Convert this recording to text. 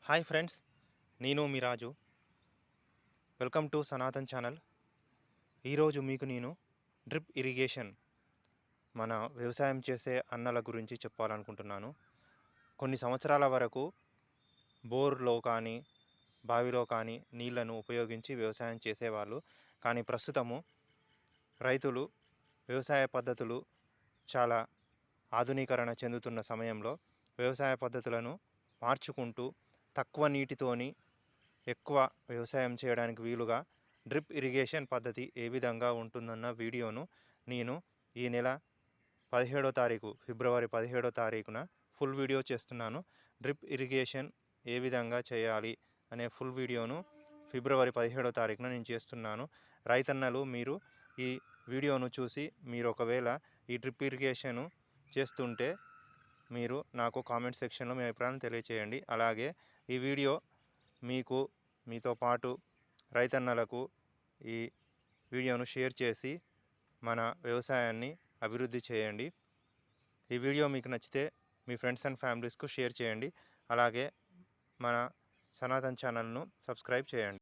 Hi friends, నేను మీ Raju. Welcome to Sanatan channel. ఈరోజు మీకు నేను డ్రిప్ ఇరిగేషన్ మన వ్యవసాయం చేసే అన్నల గురించి చెప్పాలనుకుంటున్నాను. కొన్ని సంవత్సరాల వరకు బోర్లో కానీ బావిలో కానీ నీళ్లను ఉపయోగించి వ్యవసాయం చేసేవాళ్ళు. కానీ ప్రస్తుతము రైతులు వ్యవసాయ పద్ధతులు చాలా ఆధునీకరణ చెందుతున్న సమయంలో వ్యవసాయ పద్ధతులను మార్చుకుంటూ తక్కువ నీటితోని ఎక్కువ వ్యవసాయం చేయడానికి వీలుగా డ్రిప్ ఇరిగేషన్ పద్ధతి ఏ విధంగా ఉంటుందన్న వీడియోను నేను ఈ నెల 17వ తారీఖు ఫిబ్రవరి 17వ తారీఖున ఫుల్ వీడియో చేస్తున్నాను. డ్రిప్ ఇరిగేషన్ ఏ విధంగా చేయాలి అనే ఫుల్ వీడియోను ఫిబ్రవరి 17వ తారీఖున నేను చేస్తున్నాను. రైతన్నలు మీరు ఈ వీడియోను చూసి మీరు ఒకవేళ ఈ డ్రిప్ ఇరిగేషన్ చేస్తుంటే మీరు నాకు కామెంట్ సెక్షన్లో మీ అభిప్రాయాన్ని తెలియచేయండి. అలాగే ఈ వీడియో మీతో పాటు రైతన్నలకు ఈ వీడియోను షేర్ చేసి మన వ్యవసాయాన్ని అభివృద్ధి చేయండి. ఈ వీడియో మీకు నచ్చితే మీ ఫ్రెండ్స్ అండ్ ఫ్యామిలీస్కు షేర్ చేయండి. అలాగే మన సనాతన్ ఛానల్ను సబ్స్క్రైబ్ చేయండి.